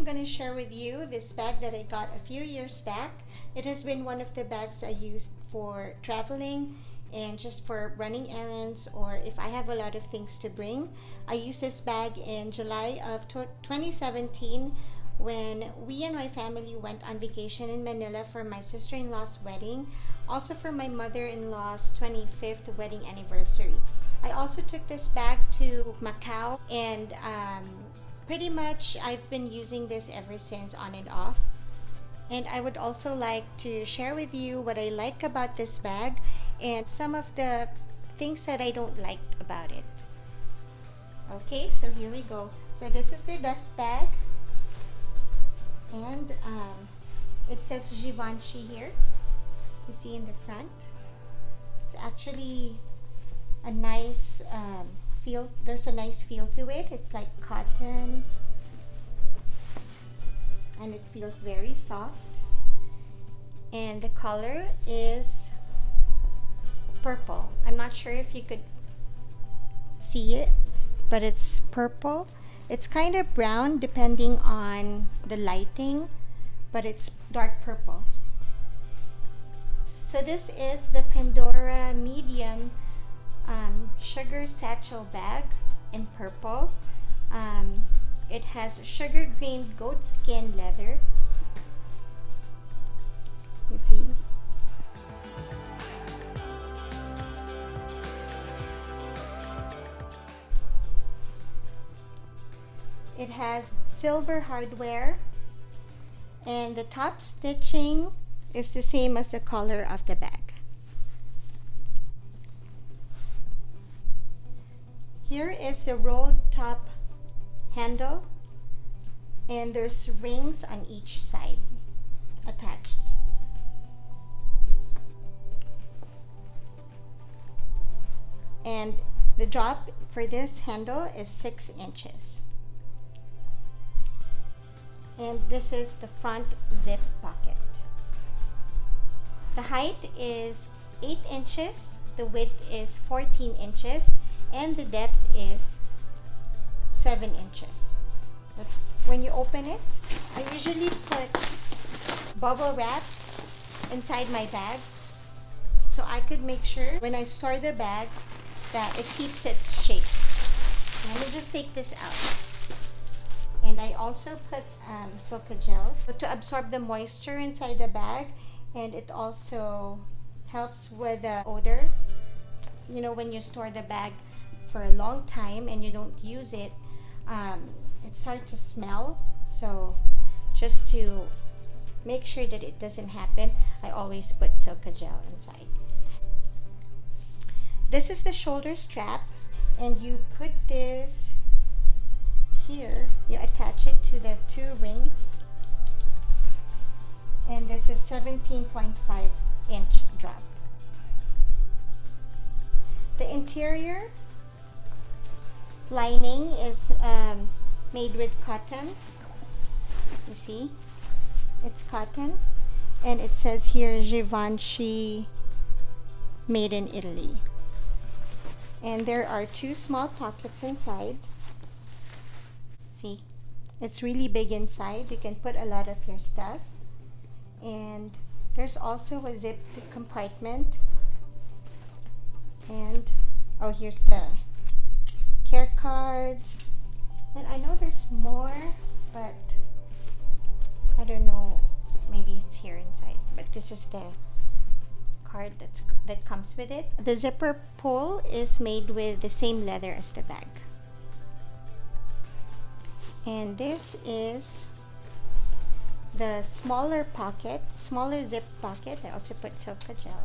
going to share with you this bag that I got a few years back. It has been one of the bags I used for traveling and just for running errands, or if I have a lot of things to bring. I used this bag in July of 2017 when we and my family went on vacation in Manila for my sister-in-law's wedding, also for my mother-in-law's 25th wedding anniversary. I also took this bag to Macau, and pretty much I've been using this ever since, on and off. And I would also like to share with you what I like about this bag and some of the things that I don't like about it. Okay, so here we go. So this is the dust bag, and it says Givenchy here. You see in the front. It's actually a nice feel. There's a nice feel to it. It's like cotton, and it feels very soft. And the color is purple. I'm not sure if you could see it, but it's purple. It's kind of brown depending on the lighting, but it's dark purple. So this is the Pandora medium sugar satchel bag in purple. It has sugar green goat skin leather. You see? It has silver hardware, and the top stitching is the same as the color of the bag. Here is the rolled top handle, and there's rings on each side attached. And the drop for this handle is 6 inches. And this is the front zip pocket. The height is 8 inches, the width is 14 inches, and the depth is 7 inches. That's when you open it. I usually put bubble wrap inside my bag so I could make sure when I store the bag that it keeps its shape. Let me just take this out. And I also put silica gel to absorb the moisture inside the bag, and it also helps with the odor. You know, when you store the bag for a long time and you don't use it, it starts to smell. So just to make sure that it doesn't happen, I always put silica gel inside. This is the shoulder strap, and you put this here, you attach it to the 2 rings, and this is 17.5 inch drop. The interior lining is made with cotton. You see, it's cotton, and it says here Givenchy made in Italy. And there are 2 small pockets inside. See, it's really big inside. You can put a lot of your stuff. And there's also a zipped compartment. And oh, here's the care cards. And I know there's more, but I don't know, maybe it's here inside. But this is the card that comes with it. The zipper pull is made with the same leather as the bag. And this is the smaller pocket, smaller zip pocket. I also put silica gel.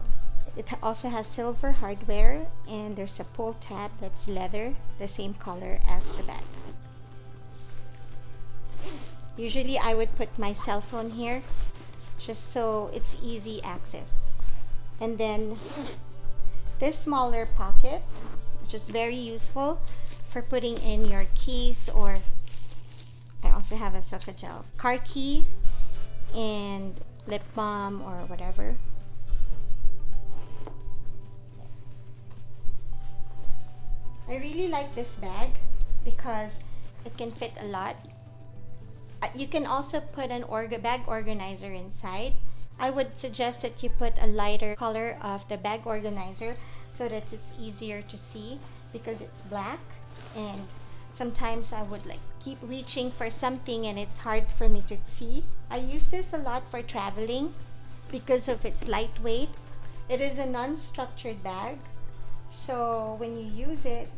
It also has silver hardware, and there's a pull tab that's leather, the same color as the bag. Usually I would put my cell phone here just so it's easy access. And then this smaller pocket, which is very useful for putting in your keys, or I also have a silica gel car key and lip balm or whatever. I really like this bag because it can fit a lot. You can also put an bag organizer inside. I would suggest that you put a lighter color of the bag organizer so that it's easier to see because it's black, and sometimes I would like keep reaching for something and it's hard for me to see. I use this a lot for traveling because of its lightweight. It is a non-structured bag, so when you use it,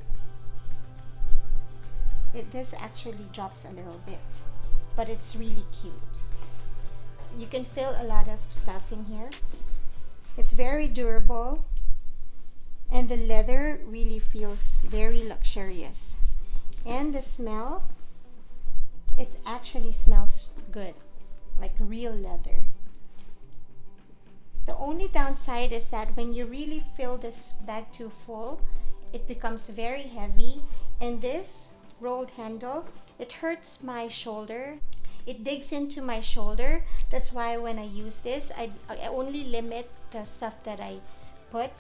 this actually drops a little bit, but it's really cute. You can fill a lot of stuff in here. It's very durable, and the leather really feels very luxurious. And the smell, it actually smells good, like real leather. The only downside is that when you really fill this bag too full, it becomes very heavy, and this rolled handle, it hurts my shoulder. It digs into my shoulder. That's why when I use this, I only limit the stuff that I put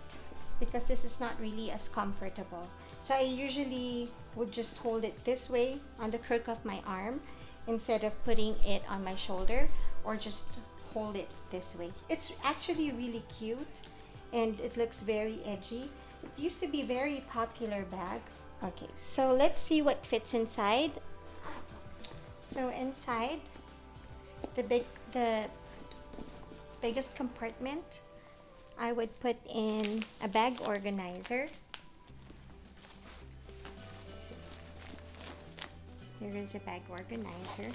because this is not really as comfortable. So I usually would just hold it this way on the crook of my arm instead of putting it on my shoulder, or just hold it this way. It's actually really cute and it looks very edgy. It used to be a very popular bag. Okay, so let's see what fits inside. So inside the biggest compartment, I would put in a bag organizer. Let's see. Here is a bag organizer.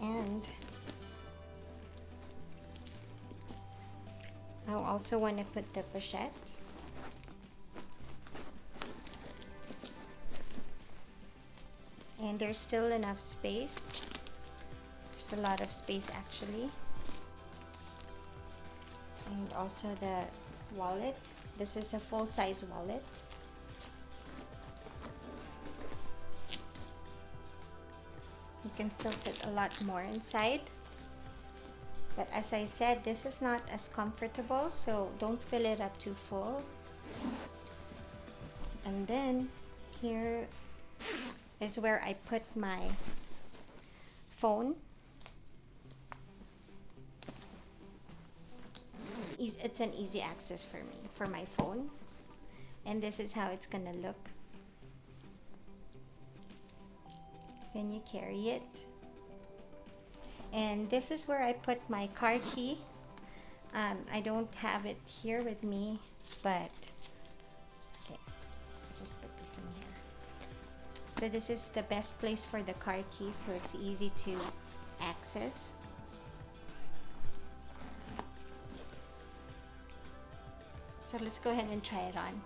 And I also want to put the pochette. And there's still enough space. There's a lot of space actually. And also the wallet. This is a full-size wallet. You can still fit a lot more inside. But as I said, this is not as comfortable, so don't fill it up too full. And then here is where I put my phone. It's an easy access for me, for my phone. And this is how it's gonna look. Then you carry it. And this is where I put my car key. I don't have it here with me, but okay, just put this in here. So this is the best place for the car key, so it's easy to access. So let's go ahead and try it on.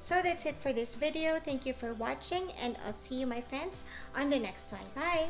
So that's it for this video. Thank you for watching, and I'll see you, my friends, on the next one. Bye!